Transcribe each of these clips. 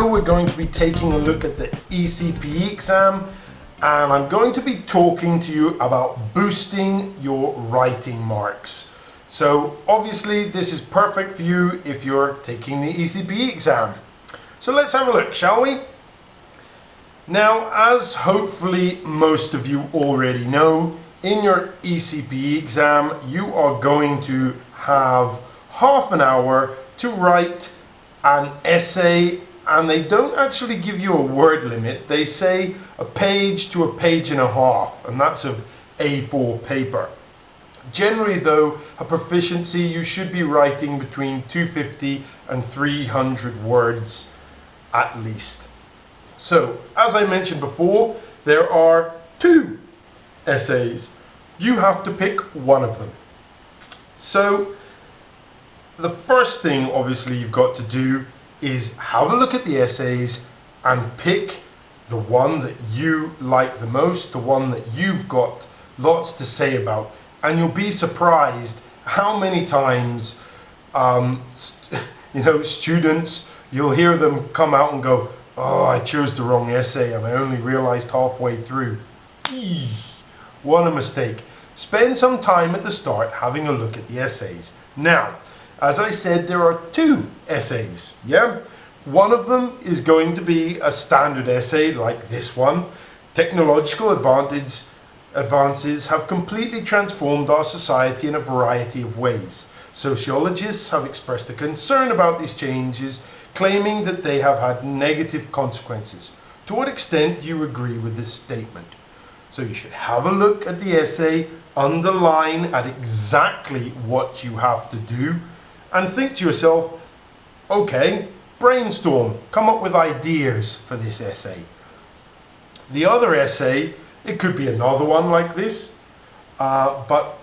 video we're going to be taking a look at the ECPE exam, and I'm going to be talking to you about boosting your writing marks. So obviously this is perfect for you if you're taking the ECPE exam. So let's have a look, shall we? Now, as hopefully most of you already know, in your ECPE exam you are going to have half an hour to write an essay, and they don't actually give you a word limit. They say a page to a page and a half, and that's of A4 paper. Generally though, a proficiency, you should be writing between 250 and 300 words at least. So, as I mentioned before, there are two essays. You have to pick one of them. So, the first thing obviously you've got to do is have a look at the essays and pick the one that you like the most, the one that you've got lots to say about. And you'll be surprised how many times students, you'll hear them come out and go, "Oh, I chose the wrong essay and I only realized halfway through." Eesh, what a mistake. Spend some time at the start having a look at the essays. Now, as I said, there are two essays, yeah? One of them is going to be a standard essay like this one. Technological advances have completely transformed our society in a variety of ways. Sociologists have expressed a concern about these changes, claiming that they have had negative consequences. To what extent do you agree with this statement? So you should have a look at the essay, underline at exactly what you have to do, and think to yourself, okay, brainstorm, come up with ideas for this essay. The other essay, it could be another one like this, but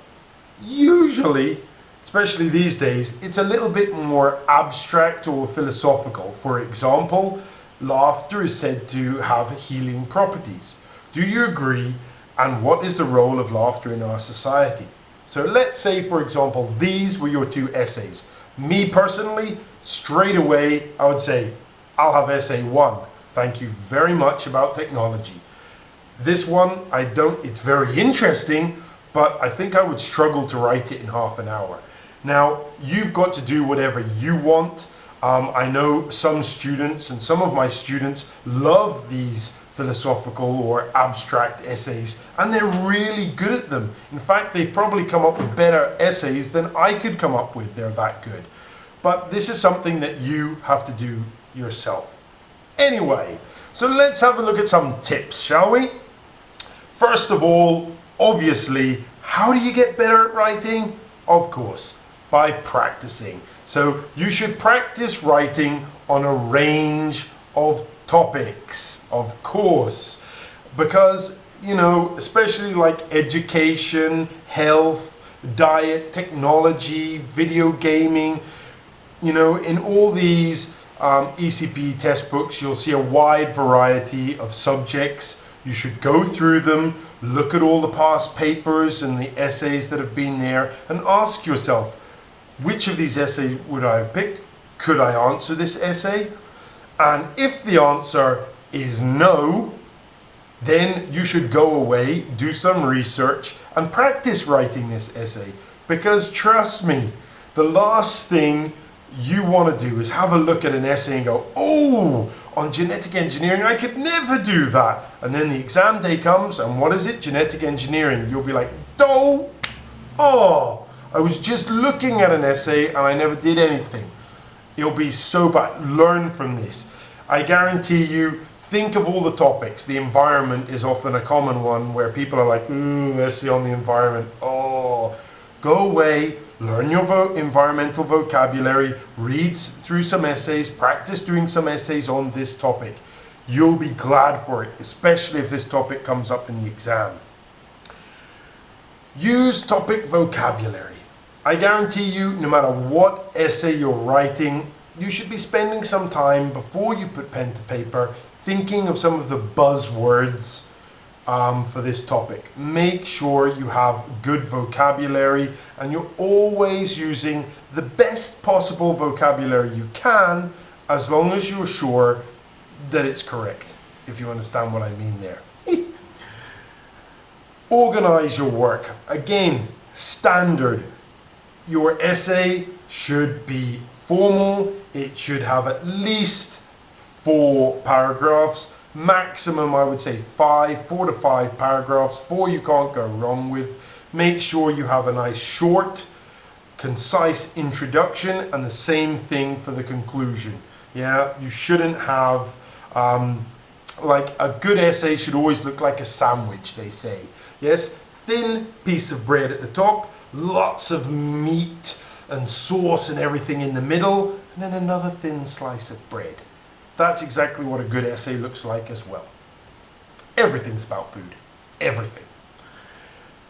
usually, especially these days, it's a little bit more abstract or philosophical. For example, laughter is said to have healing properties. Do you agree? And what is the role of laughter in our society? So let's say, for example, these were your two essays. Me personally, straight away, I would say, I'll have essay 1. Thank you very much about technology. This one, it's very interesting, but I think I would struggle to write it in half an hour. Now, you've got to do whatever you want. I know some students, and some of my students love these philosophical or abstract essays, and they're really good at them. In fact, they probably come up with better essays than I could come up with. They're that good. But this is something that you have to do yourself. Anyway, so let's have a look at some tips, shall we? First of all, obviously, how do you get better at writing? Of course, by practicing. So you should practice writing on a range of topics, of course, because, especially like education, health, diet, technology, video gaming, in all these ECPE test books, you'll see a wide variety of subjects. You should go through them, look at all the past papers and the essays that have been there, and ask yourself, which of these essays would I have picked? Could I answer this essay? And if the answer is no, then you should go away, do some research, and practice writing this essay. Because trust me, the last thing you want to do is have a look at an essay and go, "Oh, on genetic engineering, I could never do that." And then the exam day comes, and what is it? Genetic engineering. You'll be like, "Oh, I was just looking at an essay and I never did anything." It'll be so bad. Learn from this. I guarantee you, think of all the topics. The environment is often a common one where people are like, "Ooh, essay on the environment." Oh, go away, learn your environmental vocabulary, read through some essays, practice doing some essays on this topic. You'll be glad for it, especially if this topic comes up in the exam. Use topic vocabulary. I guarantee you, no matter what essay you're writing, you should be spending some time before you put pen to paper thinking of some of the buzzwords for this topic. Make sure you have good vocabulary and you're always using the best possible vocabulary you can, as long as you're sure that it's correct, if you understand what I mean there. Organize your work. Again, standard. Your essay should be formal. It should have at least 4 paragraphs. Maximum, I would say 4 to 5 paragraphs. 4 you can't go wrong with. Make sure you have a nice short, concise introduction, and the same thing for the conclusion. Yeah, you shouldn't have like a good essay should always look like a sandwich, they say. Yes, thin piece of bread at the top, lots of meat and sauce and everything in the middle, and then another thin slice of bread. That's exactly what a good essay looks like as well. Everything's about food. Everything.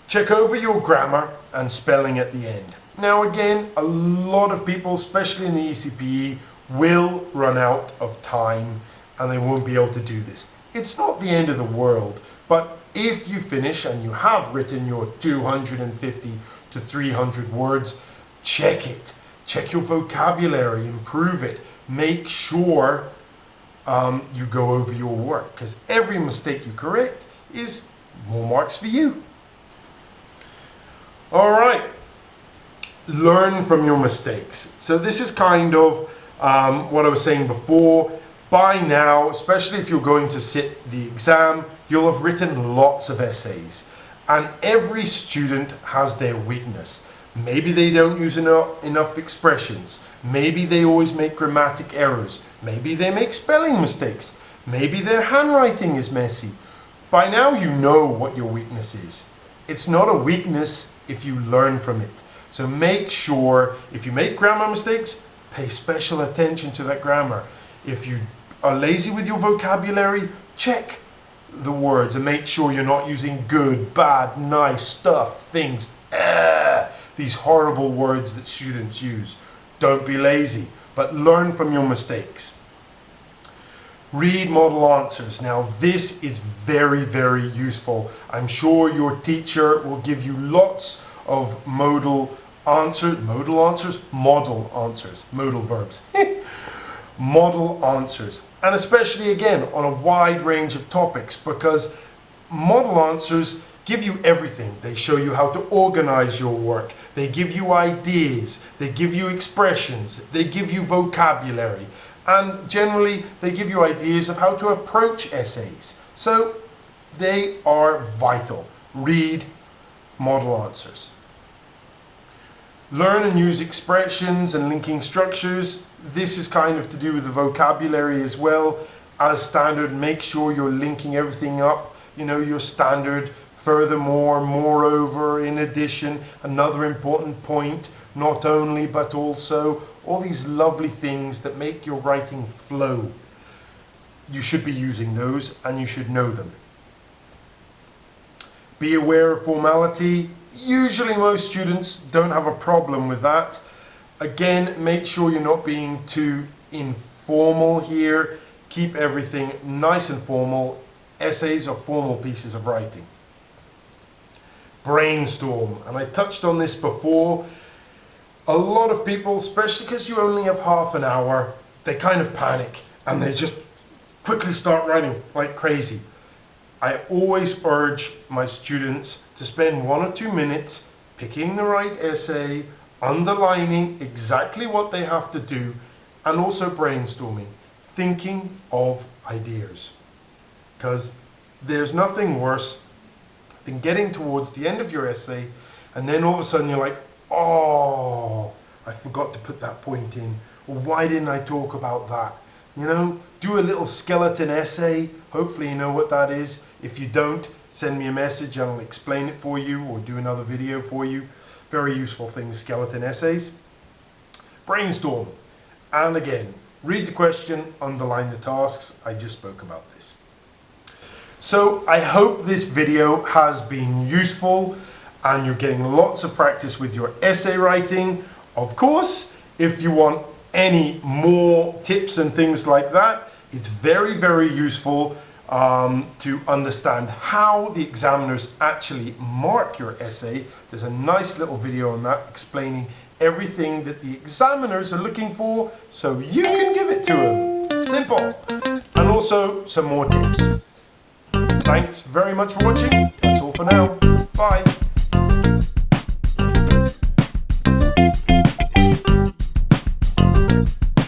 Check over your grammar and spelling at the end. Now again, a lot of people, especially in the ECPE, will run out of time and they won't be able to do this. It's not the end of the world, but if you finish and you have written your 250 to 300 words, check it. Check your vocabulary, improve it. Make sure you go over your work, because every mistake you correct is more marks for you. Alright, learn from your mistakes. So this is kind of what I was saying before. By now, especially if you're going to sit the exam, you'll have written lots of essays. And every student has their weakness. Maybe they don't use enough expressions. Maybe they always make grammatic errors. Maybe they make spelling mistakes. Maybe their handwriting is messy. By now you know what your weakness is. It's not a weakness if you learn from it. So make sure, if you make grammar mistakes, pay special attention to that grammar. If you are lazy with your vocabulary, check the words and make sure you're not using good, bad, nice, stuff, things, these horrible words that students use. Don't be lazy, but learn from your mistakes. Read model answers. Now this is very, very useful. I'm sure your teacher will give you lots of modal answers, model verbs. Model answers, and especially again on a wide range of topics, because model answers give you everything. They show you how to organize your work, they give you ideas, they give you expressions, they give you vocabulary, and generally they give you ideas of how to approach essays. So they are vital. Read model answers. Learn and use expressions and linking structures. This is kind of to do with the vocabulary as well. As standard, make sure you're linking everything up. You know, your standard, furthermore, moreover, in addition, another important point, not only but also, all these lovely things that make your writing flow. You should be using those and you should know them. Be aware of formality. Usually most students don't have a problem with that. Again, make sure you're not being too informal here. Keep everything nice and formal. Essays are formal pieces of writing. Brainstorm, and I touched on this before. A lot of people, especially because you only have half an hour, they kind of panic and they just quickly start writing like crazy. I always urge my students to spend 1 or 2 minutes picking the right essay, underlining exactly what they have to do, and also brainstorming, thinking of ideas. Because there's nothing worse than getting towards the end of your essay and then all of a sudden you're like, oh, I forgot to put that point in, or why didn't I talk about that? You know, do a little skeleton essay. Hopefully you know what that is. If you don't, send me a message and I'll explain it for you or do another video for you. Very useful things, skeleton essays. Brainstorm. And again, read the question, underline the tasks. I just spoke about this. So I hope this video has been useful and you're getting lots of practice with your essay writing. Of course, if you want any more tips and things like that, it's very, very useful to understand how the examiners actually mark your essay. There's a nice little video on that explaining everything that the examiners are looking for so you can give it to them. Simple. And also also some more tips. Thanks very much for watching. That's all for now. Bye.